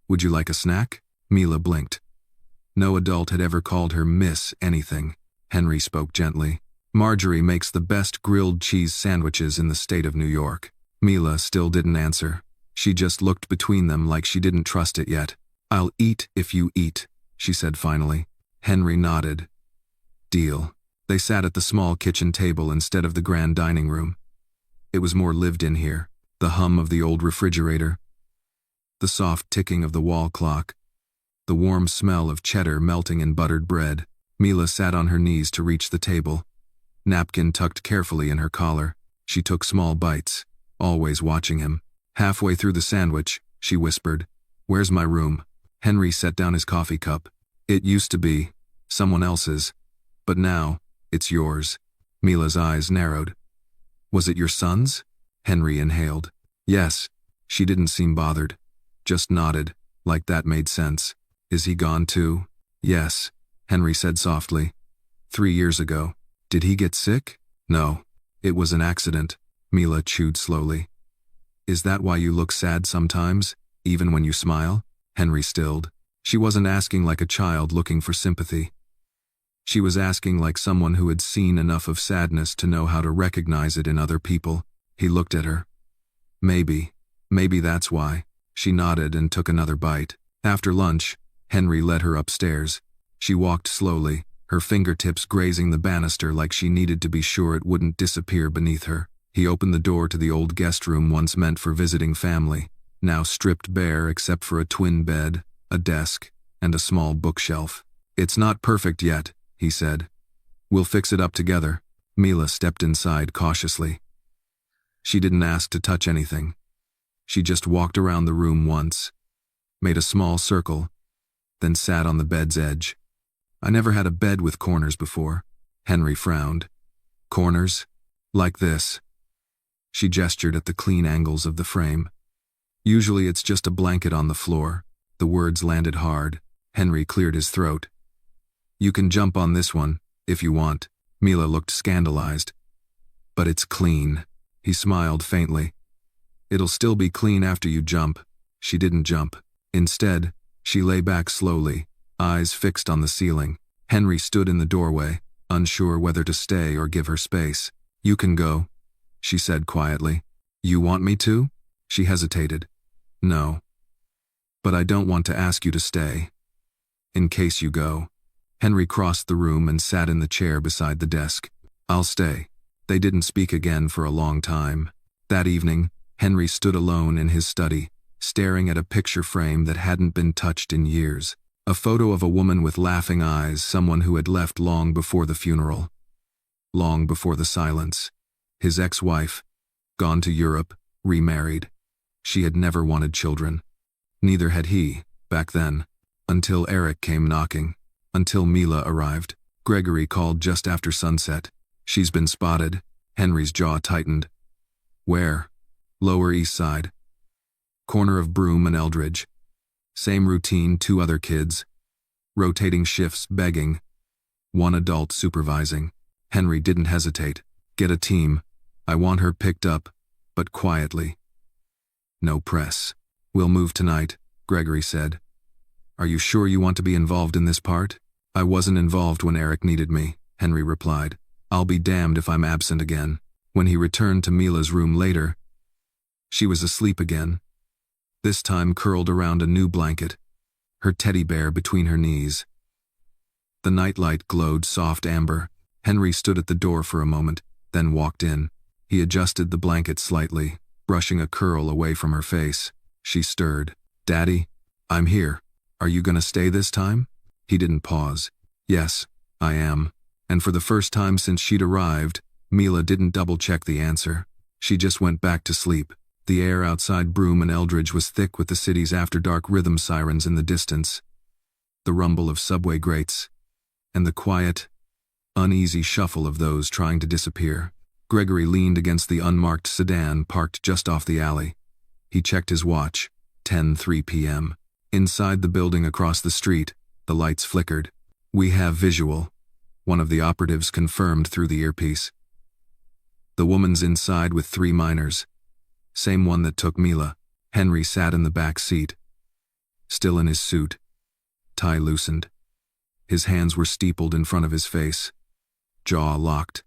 Would you like a snack? Mila blinked. No adult had ever called her Miss anything. Henry spoke gently. Marjorie makes the best grilled cheese sandwiches in the state of New York. Mila still didn't answer. She just looked between them like she didn't trust it yet. I'll eat if you eat, she said finally. Henry nodded. Deal. They sat at the small kitchen table instead of the grand dining room. It was more lived in here. The hum of the old refrigerator, the soft ticking of the wall clock, the warm smell of cheddar melting in buttered bread. Mila sat on her knees to reach the table, napkin tucked carefully in her collar. She took small bites. always watching him. Halfway through the sandwich, she whispered, "Where's my room?" Henry set down his coffee cup. "It used to be someone else's, but now it's yours." Mila's eyes narrowed. "Was it your son's?" Henry inhaled. "Yes." She didn't seem bothered, just nodded, like that made sense. "Is he gone too?" "Yes," Henry said softly. 3 years ago. Did he get sick?" "No. It was an accident." Mila chewed slowly. "Is that why you look sad sometimes, even when you smile?" Henry stilled. She wasn't asking like a child looking for sympathy. She was asking like someone who had seen enough of sadness to know how to recognize it in other people. He looked at her. Maybe that's why." She nodded and took another bite. After lunch, Henry led her upstairs. She walked slowly, her fingertips grazing the banister like she needed to be sure it wouldn't disappear beneath her. He opened the door to the old guest room once meant for visiting family, now stripped bare except for a twin bed, a desk, and a small bookshelf. "It's not perfect yet," he said. "We'll fix it up together." Mila stepped inside cautiously. She didn't ask to touch anything. She just walked around the room once, made a small circle, then sat on the bed's edge. "I never had a bed with corners before." Henry frowned. "Corners? Like this?" She gestured at the clean angles of the frame. "Usually it's just a blanket on the floor." The words landed hard. Henry cleared his throat. "You can jump on this one, if you want." Mila looked scandalized. "But it's clean." He smiled faintly. "It'll still be clean after you jump." She didn't jump. Instead, she lay back slowly, eyes fixed on the ceiling. Henry stood in the doorway, unsure whether to stay or give her space. "You can go," she said quietly. "You want me to?" She hesitated. "No. But I don't want to ask you to stay. In case you go." Henry crossed the room and sat in the chair beside the desk. "I'll stay." They didn't speak again for a long time. That evening, Henry stood alone in his study, staring at a picture frame that hadn't been touched in years. A photo of a woman with laughing eyes, someone who had left long before the funeral. Long before the silence. His ex-wife, gone to Europe, remarried. She had never wanted children. Neither had he, back then, until Eric came knocking, until Mila arrived. Gregory called just after sunset. "She's been spotted." Henry's jaw tightened. "Where?" "Lower East Side. Corner of Broome and Eldridge. Same routine, 2 other kids. Rotating shifts, begging. 1 adult supervising." Henry didn't hesitate. "Get a team. I want her picked up, but quietly. No press." "We'll move tonight," Gregory said. "Are you sure you want to be involved in this part?" "I wasn't involved when Eric needed me," Henry replied. "I'll be damned if I'm absent again." When he returned to Mila's room later, she was asleep again, this time curled around a new blanket, her teddy bear between her knees. The nightlight glowed soft amber. Henry stood at the door for a moment, then walked in. He adjusted the blanket slightly, brushing a curl away from her face. She stirred. "Daddy, I'm here. Are you gonna stay this time?" He didn't pause. "Yes, I am." And for the first time since she'd arrived, Mila didn't double-check the answer. She just went back to sleep. The air outside Broome and Eldridge was thick with the city's after-dark rhythm sirens in the distance, the rumble of subway grates, and the quiet, uneasy shuffle of those trying to disappear. Gregory leaned against the unmarked sedan parked just off the alley. He checked his watch. 10:03 p.m. Inside the building across the street, the lights flickered. "We have visual," one of the operatives confirmed through the earpiece. "The woman's inside with 3 minors. Same one that took Mila." Henry sat in the back seat, still in his suit, tie loosened. His hands were steepled in front of his face, jaw locked.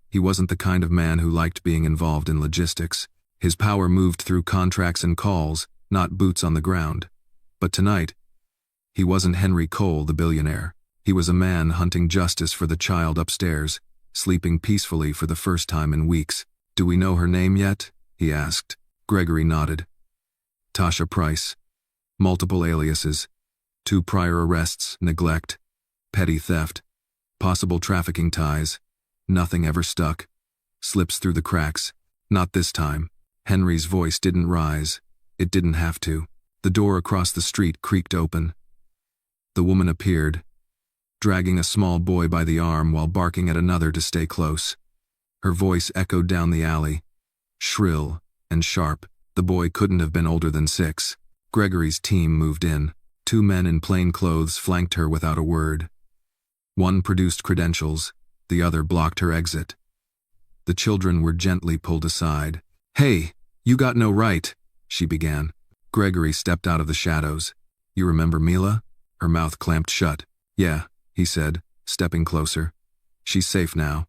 He wasn't the kind of man who liked being involved in logistics. His power moved through contracts and calls, not boots on the ground. But tonight, he wasn't Henry Cole, the billionaire. He was a man hunting justice for the child upstairs, sleeping peacefully for the first time in weeks. "Do we know her name yet?" he asked. Gregory nodded. "Tasha Price. Multiple aliases. 2 prior arrests, neglect, petty theft, possible trafficking ties. Nothing ever stuck. Slips through the cracks. Not this time." Henry's voice didn't rise. It didn't have to. The door across the street creaked open. The woman appeared, dragging a small boy by the arm while barking at another to stay close. Her voice echoed down the alley, shrill and sharp. The boy couldn't have been older than 6. Gregory's team moved in. 2 men in plain clothes flanked her without a word. One produced credentials, the other blocked her exit. The children were gently pulled aside. "Hey, you got no right," she began. Gregory stepped out of the shadows. "You remember Mila?" Her mouth clamped shut. "Yeah," he said, stepping closer. "She's safe now.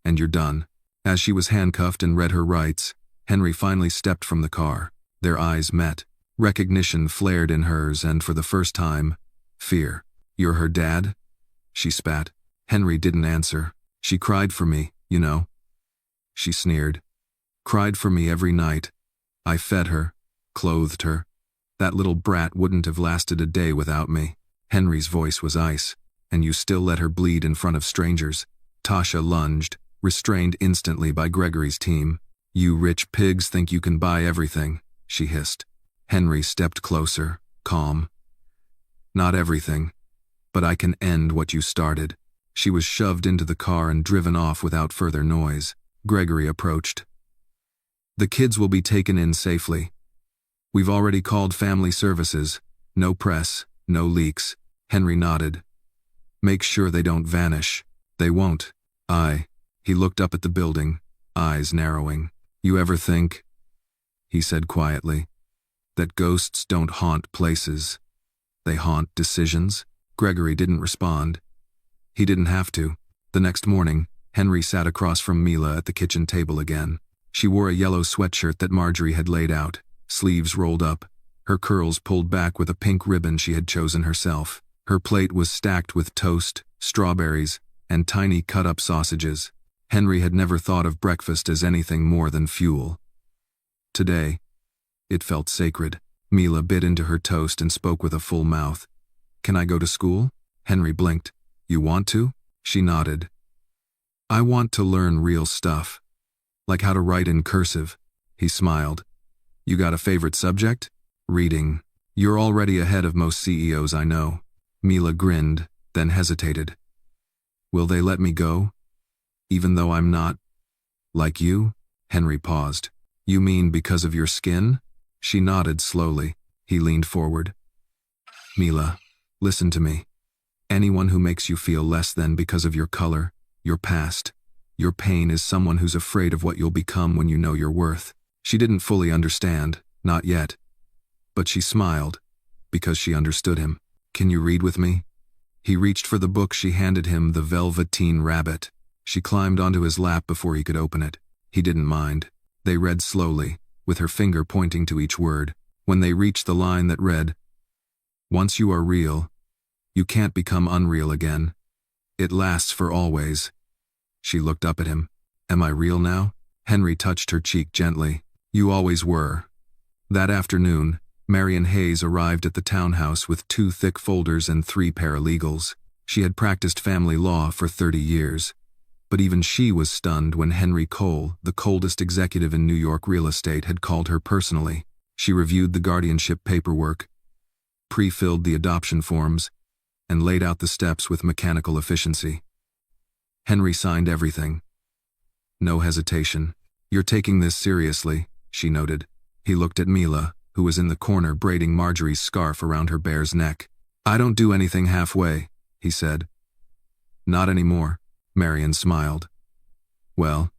And you're done." As she was handcuffed and read her rights, Henry finally stepped from the car. Their eyes met. Recognition flared in hers, and for the first time, fear. "You're her dad?" she spat. Henry didn't answer. "She cried for me, you know." She sneered. "Cried for me every night. I fed her, clothed her. That little brat wouldn't have lasted a day without me." Henry's voice was ice. "And you still let her bleed in front of strangers." Tasha lunged, restrained instantly by Gregory's team. "You rich pigs think you can buy everything," she hissed. Henry stepped closer, calm. "Not everything, but I can end what you started." She was shoved into the car and driven off without further noise. Gregory approached. "The kids will be taken in safely. We've already called family services. No press, no leaks." Henry nodded. "Make sure they don't vanish." "They won't." He looked up at the building, eyes narrowing. "You ever think," he said quietly, "that ghosts don't haunt places? They haunt decisions?" Gregory didn't respond. He didn't have to. The next morning, Henry sat across from Mila at the kitchen table again. She wore a yellow sweatshirt that Marjorie had laid out, sleeves rolled up, her curls pulled back with a pink ribbon she had chosen herself. Her plate was stacked with toast, strawberries, and tiny cut-up sausages. Henry had never thought of breakfast as anything more than fuel. Today, it felt sacred. Mila bit into her toast and spoke with a full mouth. "Can I go to school?" Henry blinked. "You want to?" She nodded. "I want to learn real stuff. Like how to write in cursive." He smiled. "You got a favorite subject?" "Reading. You're already ahead of most CEOs I know." Mila grinned, then hesitated. "Will they let me go? Even though I'm not like you?" Henry paused. "You mean because of your skin?" She nodded slowly. He leaned forward. "Mila, listen to me. Anyone who makes you feel less than because of your color, your past, your pain is someone who's afraid of what you'll become when you know your worth." She didn't fully understand, not yet. But she smiled, because she understood him. "Can you read with me?" He reached for the book she handed him, The Velveteen Rabbit. She climbed onto his lap before he could open it. He didn't mind. They read slowly, with her finger pointing to each word. When they reached the line that read, "Once you are real, you can't become unreal again. It lasts for always." She looked up at him. "Am I real now?" Henry touched her cheek gently. "You always were." That afternoon, Marion Hayes arrived at the townhouse with 2 thick folders and 3 paralegals. She had practiced family law for 30 years. But even she was stunned when Henry Cole, the coldest executive in New York real estate, had called her personally. She reviewed the guardianship paperwork, pre-filled the adoption forms, and laid out the steps with mechanical efficiency. Henry signed everything. No hesitation. "You're taking this seriously," she noted. He looked at Mila, who was in the corner braiding Marjorie's scarf around her bear's neck. "I don't do anything halfway," he said. "Not anymore." Marion smiled. "Well,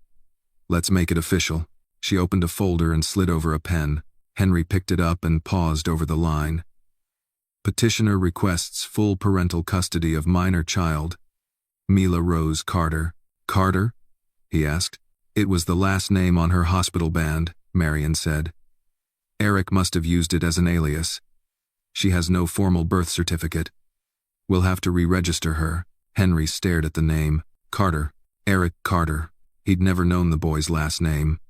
let's make it official." She opened a folder and slid over a pen. Henry picked it up and paused over the line. "Petitioner requests full parental custody of minor child, Mila Rose Carter." "Carter?" he asked. "It was the last name on her hospital band," Marion said. "Eric must have used it as an alias. She has no formal birth certificate. We'll have to re-register her." Henry stared at the name. Carter. Eric Carter. He'd never known the boy's last name.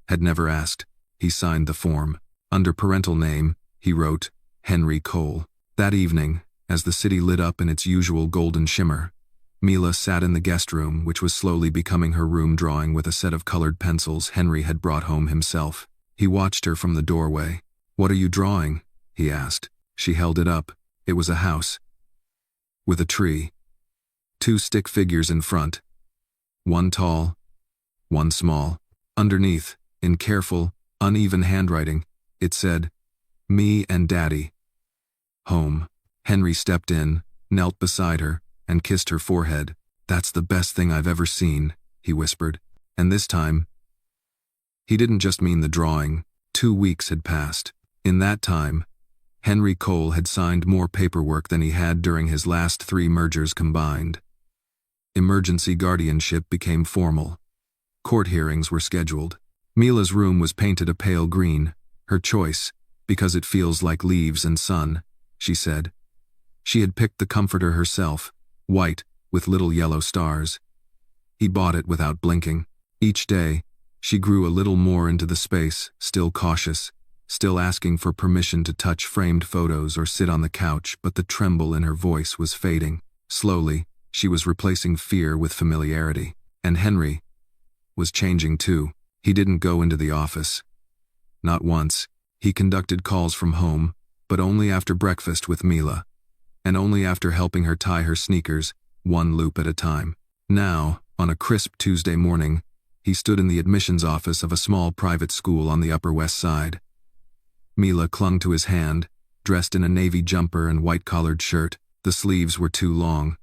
Had never asked. He signed the form. Under parental name, he wrote, Henry Cole. That evening, as the city lit up in its usual golden shimmer, Mila sat in the guest room, which was slowly becoming her room, drawing with a set of colored pencils Henry had brought home himself. He watched her from the doorway. "What are you drawing?" he asked. She held it up. It was a house. With a tree. 2 stick figures in front. One tall, one small. Underneath, in careful, uneven handwriting, it said, "Me and Daddy. Home." Henry stepped in, knelt beside her, and kissed her forehead. "That's the best thing I've ever seen," he whispered. And this time, he didn't just mean the drawing. 2 weeks had passed. In that time, Henry Cole had signed more paperwork than he had during his last 3 mergers combined. Emergency guardianship became formal. Court hearings were scheduled. Mila's room was painted a pale green, her choice, because it feels like leaves and sun, she said. She had picked the comforter herself, white, with little yellow stars. He bought it without blinking. Each day, she grew a little more into the space, still cautious, still asking for permission to touch framed photos or sit on the couch, but the tremble in her voice was fading. Slowly, she was replacing fear with familiarity. And Henry was changing too. He didn't go into the office. Not once. He conducted calls from home, but only after breakfast with Mila, and only after helping her tie her sneakers, 1 loop at a time. Now, on a crisp Tuesday morning, he stood in the admissions office of a small private school on the Upper West Side. Mila clung to his hand, dressed in a navy jumper and white-collared shirt. The sleeves were too long.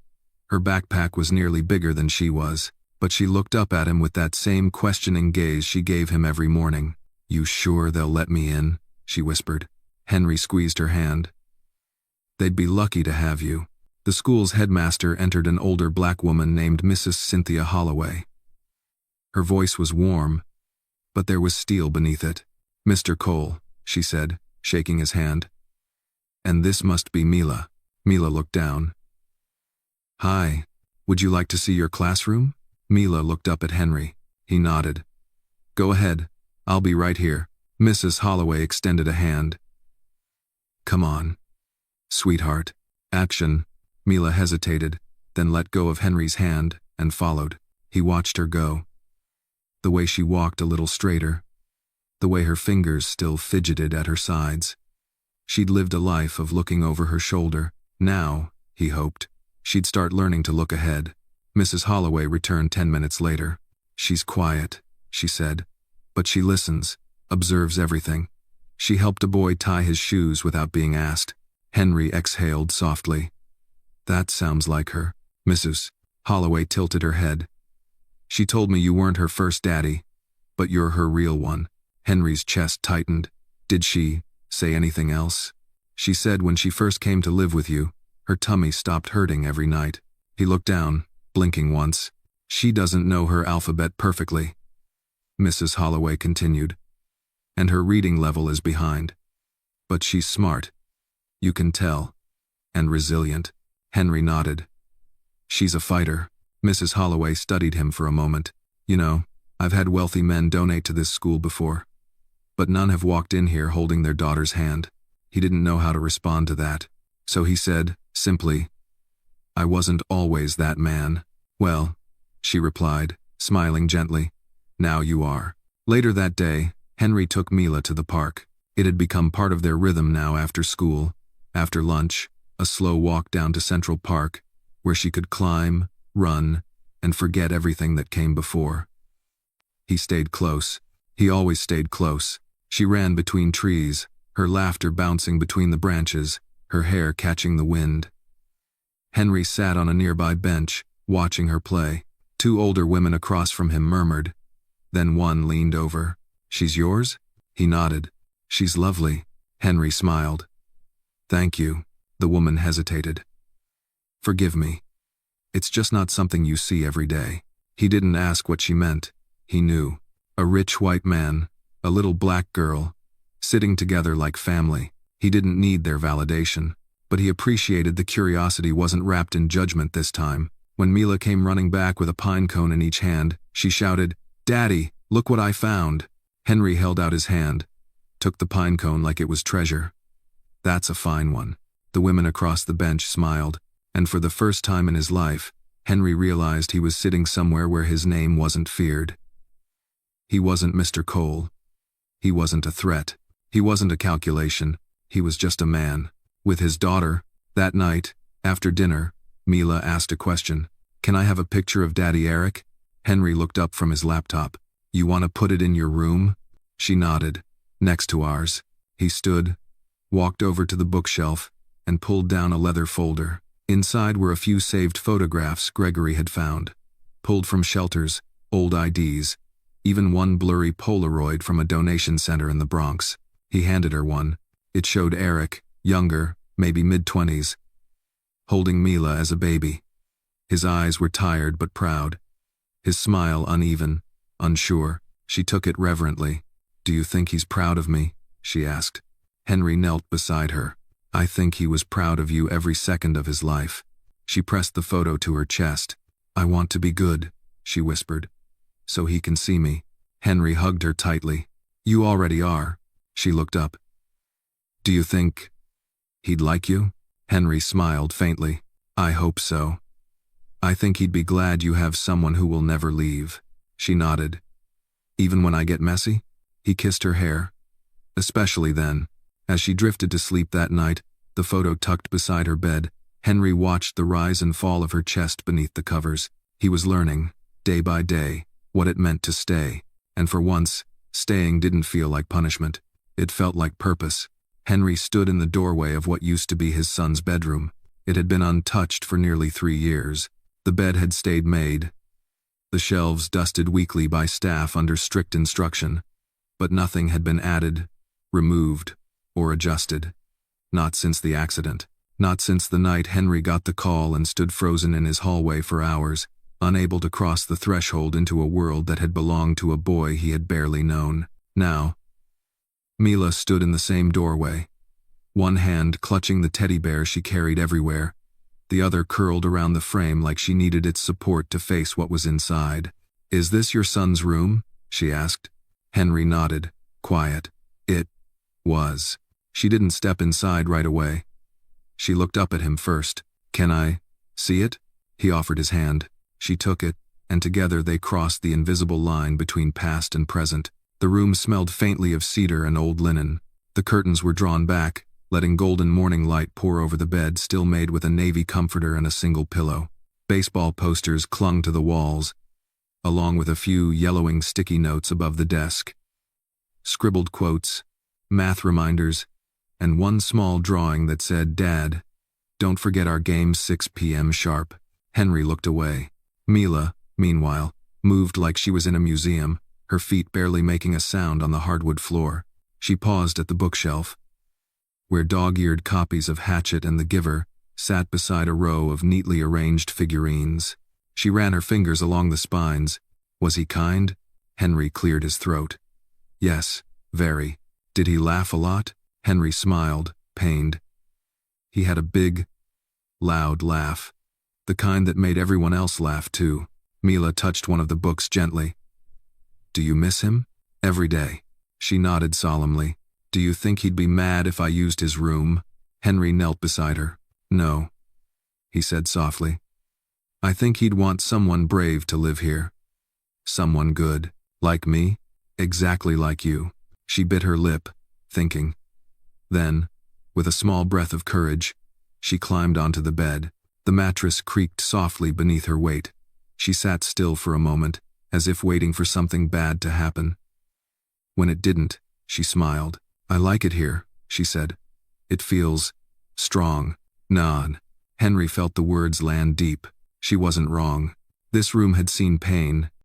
Her backpack was nearly bigger than she was, but she looked up at him with that same questioning gaze she gave him every morning. "You sure they'll let me in?" she whispered. Henry squeezed her hand. "They'd be lucky to have you." The school's headmaster entered, an older black woman named Mrs. Cynthia Holloway. Her voice was warm, but there was steel beneath it. "Mr. Cole," she said, shaking his hand. "And this must be Mila." Mila looked down. "Hi, would you like to see your classroom?" Mila looked up at Henry. He nodded. "Go ahead, I'll be right here." Mrs. Holloway extended a hand. "Come on, sweetheart." Action. Mila hesitated, then let go of Henry's hand and followed. He watched her go. The way she walked a little straighter. The way her fingers still fidgeted at her sides. She'd lived a life of looking over her shoulder. Now, he hoped, she'd start learning to look ahead. Mrs. Holloway returned 10 minutes later. "She's quiet," she said, "but she listens, observes everything." She helped a boy tie his shoes without being asked. Henry exhaled softly. "That sounds like her." Mrs. Holloway tilted her head. "She told me you weren't her first daddy, but you're her real one." Henry's chest tightened. "Did she say anything else?" "She said when she first came to live with you, her tummy stopped hurting every night." He looked down, blinking once. "She doesn't know her alphabet perfectly," Mrs. Holloway continued, "and her reading level is behind. But she's smart. You can tell. And resilient." Henry nodded. "She's a fighter." Mrs. Holloway studied him for a moment. "You know, I've had wealthy men donate to this school before, but none have walked in here holding their daughter's hand." He didn't know how to respond to that, so he said, simply, "I wasn't always that man." "Well," she replied, smiling gently, "now you are." Later that day, Henry took Mila to the park. It had become part of their rhythm now after school. After lunch, a slow walk down to Central Park, where she could climb, run, and forget everything that came before. He stayed close. He always stayed close. She ran between trees, her laughter bouncing between the branches, her hair catching the wind. Henry sat on a nearby bench, watching her play. 2 older women across from him murmured. Then one leaned over. "She's yours?" He nodded. "She's lovely." Henry smiled. "Thank you." The woman hesitated. "Forgive me. It's just not something you see every day." He didn't ask what she meant. He knew. A rich white man, a little black girl, sitting together like family. He didn't need their validation, but he appreciated the curiosity wasn't wrapped in judgment this time. When Mila came running back with a pine cone in each hand, she shouted, "Daddy, look what I found." Henry held out his hand, took the pine cone like it was treasure. "That's a fine one." The women across the bench smiled, and for the first time in his life, Henry realized he was sitting somewhere where his name wasn't feared. He wasn't Mr. Cole. He wasn't a threat. He wasn't a calculation. He was just a man. With his daughter, that night, after dinner, Mila asked a question. "Can I have a picture of Daddy Eric?" Henry looked up from his laptop. "You want to put it in your room?" She nodded. "Next to ours." He stood, walked over to the bookshelf, and pulled down a leather folder. Inside were a few saved photographs Gregory had found, pulled from shelters, old IDs, even one blurry Polaroid from a donation center in the Bronx. He handed her one. It showed Eric, younger, maybe mid-20s, holding Mila as a baby. His eyes were tired but proud. His smile uneven, unsure. She took it reverently. "Do you think he's proud of me?" she asked. Henry knelt beside her. "I think he was proud of you every second of his life." She pressed the photo to her chest. "I want to be good," she whispered, "so he can see me." Henry hugged her tightly. "You already are." She looked up. "Do you think he'd like you?" Henry smiled faintly. "I hope so. I think he'd be glad you have someone who will never leave." She nodded. "Even when I get messy?" He kissed her hair. "Especially then." As she drifted to sleep that night, the photo tucked beside her bed, Henry watched the rise and fall of her chest beneath the covers. He was learning, day by day, what it meant to stay. And for once, staying didn't feel like punishment. It felt like purpose. Henry stood in the doorway of what used to be his son's bedroom. It had been untouched for nearly 3 years. The bed had stayed made, the shelves dusted weekly by staff under strict instruction, but nothing had been added, removed, or adjusted. Not since the accident. Not since the night Henry got the call and stood frozen in his hallway for hours, unable to cross the threshold into a world that had belonged to a boy he had barely known. Now, Mila stood in the same doorway, one hand clutching the teddy bear she carried everywhere, the other curled around the frame like she needed its support to face what was inside. "Is this your son's room?" she asked. Henry nodded, quiet. It was. She didn't step inside right away. She looked up at him first. "Can I see it?" He offered his hand. She took it, and together they crossed the invisible line between past and present. The room smelled faintly of cedar and old linen. The curtains were drawn back, letting golden morning light pour over the bed still made with a navy comforter and a single pillow. Baseball posters clung to the walls, along with a few yellowing sticky notes above the desk. Scribbled quotes, math reminders, and one small drawing that said, "Dad, don't forget our game 6 p.m. sharp." Henry looked away. Mila, meanwhile, moved like she was in a museum, her feet barely making a sound on the hardwood floor. She paused at the bookshelf, where dog-eared copies of Hatchet and The Giver sat beside a row of neatly arranged figurines. She ran her fingers along the spines. "Was he kind?" Henry cleared his throat. "Yes, very." "Did he laugh a lot?" Henry smiled, pained. He had a big, loud laugh, the kind that made everyone else laugh too. Mila touched one of the books gently. "Do you miss him?" "Every day." She nodded solemnly. "Do you think he'd be mad if I used his room?" Henry knelt beside her. "No," he said softly. "I think he'd want someone brave to live here. Someone good. Like me? Exactly like you." She bit her lip, thinking. Then, with a small breath of courage, she climbed onto the bed. The mattress creaked softly beneath her weight. She sat still for a moment, as if waiting for something bad to happen. When it didn't, she smiled. "I like it here," she said. "It feels strong." Nod. Henry felt the words land deep. She wasn't wrong. This room had seen pain,